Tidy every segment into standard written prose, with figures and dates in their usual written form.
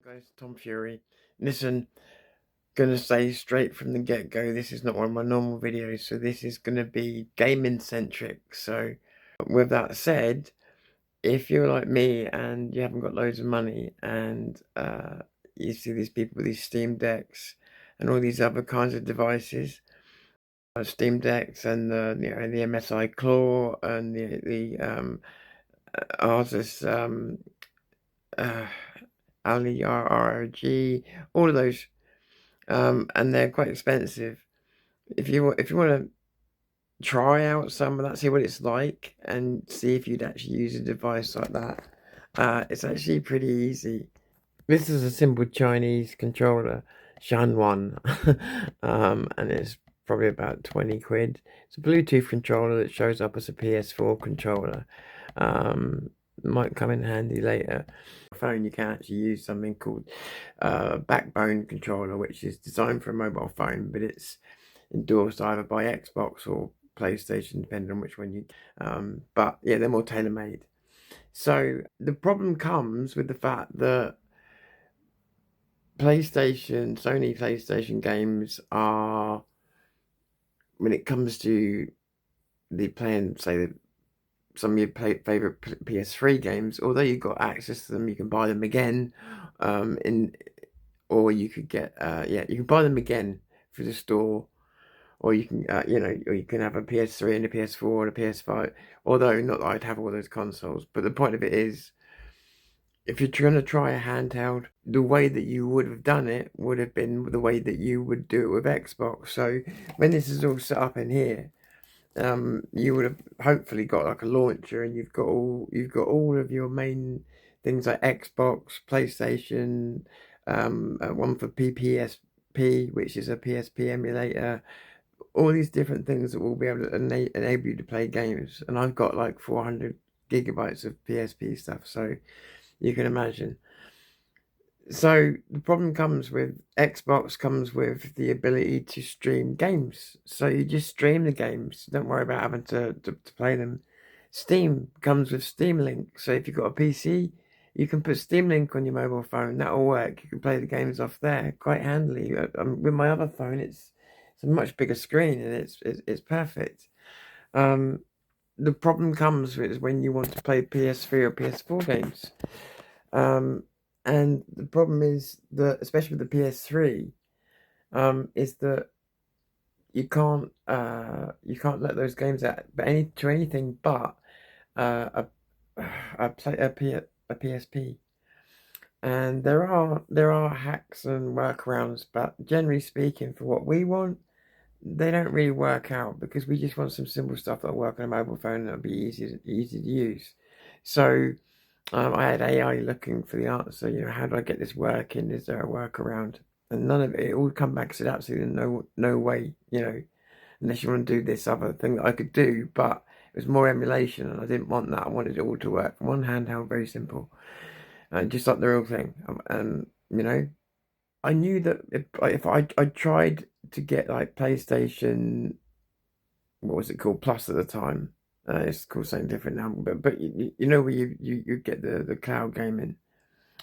Guys, Tom Fury. Listen, gonna say straight from the get-go, this is not one of my normal videos, so this is gonna be gaming centric. So with that said, if you're like me and you haven't got loads of money and you see these people with these Steam Decks and all these other kinds of devices, Steam Decks and the MSI Claw and the Asus uh, Ali RRG, all of those. And they're quite expensive. If you want to try out some of that, see what it's like, and see if you'd actually use a device like that, it's actually pretty easy. This is a simple Chinese controller, Shan and it's probably about 20 quid. It's a Bluetooth controller that shows up as a PS4 controller. Might come in handy later. Phone, you can actually use something called backbone controller, which is designed for a mobile phone, but it's endorsed either by Xbox or PlayStation, depending on which one you. But yeah, they're more tailor-made. So the problem comes with the fact that Sony PlayStation games are, when it comes to the playing, say, some of your favorite PS3 games, although you've got access to them, you can buy them again, or you could get, you can buy them again through the store, or you can, or you can have a PS3 and a PS4 and a PS5. Although not that I'd have all those consoles, but the point of it is, if you're going to try a handheld, the way that you would have done it would have been the way that you would do it with Xbox. So when this is all set up in here, you would have hopefully got like a launcher, and you've got all of your main things like Xbox, PlayStation, one for PPSP, which is a PSP emulator, all these different things that will be able to enable you to play games. And I've got like 400 gigabytes of PSP stuff, so you can imagine. So the problem comes with Xbox comes with the ability to stream games. So you just stream the games. Don't worry about having to play them. Steam comes with Steam Link. So if you've got a PC, you can put Steam Link on your mobile phone. That'll work. You can play the games off there quite handily. With my other phone, it's a much bigger screen, and it's perfect. The problem comes with when you want to play PS3 or PS4 games. And the problem is that, especially with the PS3, is that you can't let those games out, but anything but a PSP. And there are hacks and workarounds, but generally speaking, for what we want, they don't really work out, because we just want some simple stuff that'll work on a mobile phone that'll be easy to use. So I had AI looking for the answer. How do I get this working? Is there a workaround? And none of it. It all come back and said absolutely no way. Unless you want to do this other thing that I could do, but it was more emulation, and I didn't want that. I wanted it all to work. One handheld, very simple, just like the real thing. And I knew that if I tried to get like PlayStation, what was it called, Plus at the time. It's called something different now, but you know where you get the cloud gaming,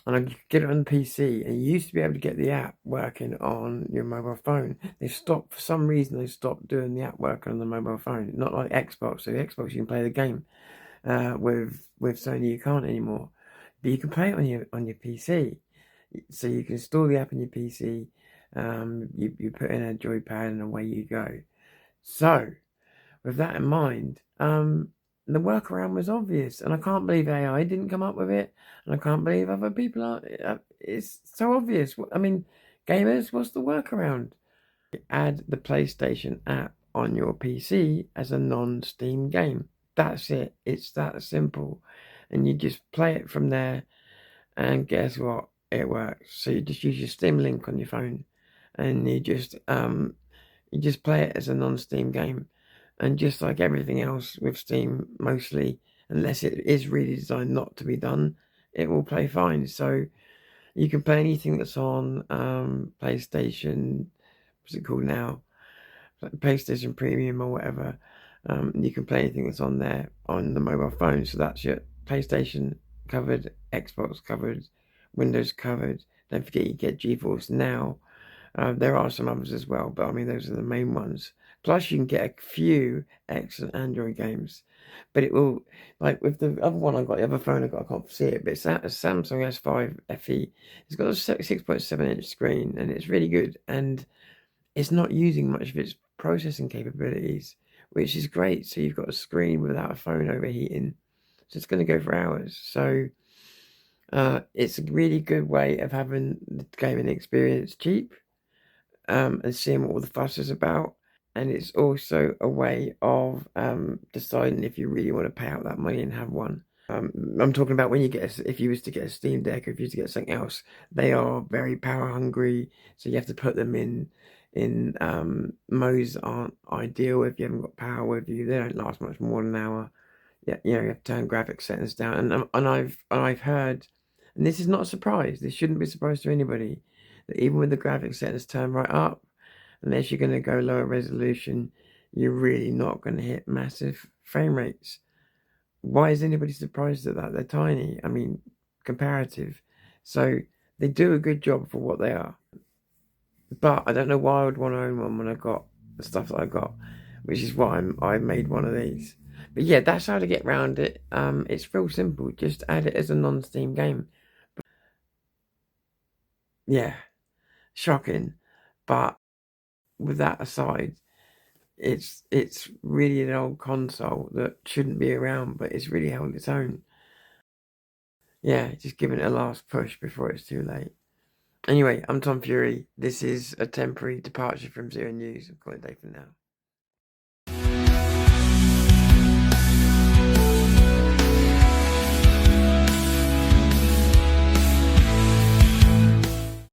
and I could get it on the PC, and you used to be able to get the app working on your mobile phone. They stopped for some reason. They stopped doing the app working on the mobile phone, not like Xbox. So the Xbox, you can play the game. With Sony, you can't anymore, but you can play it on your PC. So you can install the app on your PC. You put in a joypad, and away you go. So with that in mind, the workaround was obvious, and I can't believe AI didn't come up with it, and I can't believe other people are. It's so obvious. I mean, gamers, what's the workaround? Add the PlayStation app on your PC as a non-Steam game. That's it. It's that simple, and you just play it from there. And guess what? It works. So you just use your Steam Link on your phone, and you just play it as a non-Steam game. And just like everything else with Steam, mostly, unless it is really designed not to be done, it will play fine. So you can play anything that's on PlayStation, what's it called now? PlayStation Premium or whatever. You can play anything that's on there on the mobile phone. So that's your PlayStation covered, Xbox covered, Windows covered. Don't forget you get GeForce Now. There are some others as well, but I mean those are the main ones. Plus you can get a few excellent Android games. But it will, like with the other one I got, the other phone I got, I can't see it, but it's a Samsung S5 FE. It's got a 6.7-inch screen and it's really good. And it's not using much of its processing capabilities, which is great. So you've got a screen without a phone overheating. So it's going to go for hours. So it's a really good way of having the gaming experience cheap, and seeing what all the fuss is about. And it's also a way of deciding if you really want to pay out that money and have one. I'm talking about when you get, if you was to get a Steam Deck, or if you was to get something else, they are very power hungry, so you have to put them in modes that aren't ideal if you haven't got power with you. They don't last much more than an hour. Yeah, you know, you have to turn graphics settings down, and I've heard, and this is not a surprise. This shouldn't be a surprise to anybody, that even with the graphics settings turned right up, unless you're going to go lower resolution, you're really not going to hit massive frame rates. Why is anybody surprised at that? They're tiny. I mean, comparative. So they do a good job for what they are. But I don't know why I would want to own one when I got the stuff that I got, which is why I made one of these. But yeah, that's how to get around it. It's real simple. Just add it as a non-Steam game. Yeah, shocking. But with that aside, it's really an old console that shouldn't be around, but it's really held its own. Yeah, just giving it a last push before it's too late. Anyway, I'm Tom Fury. This is a temporary departure from Zero News. I'll call it a day for now.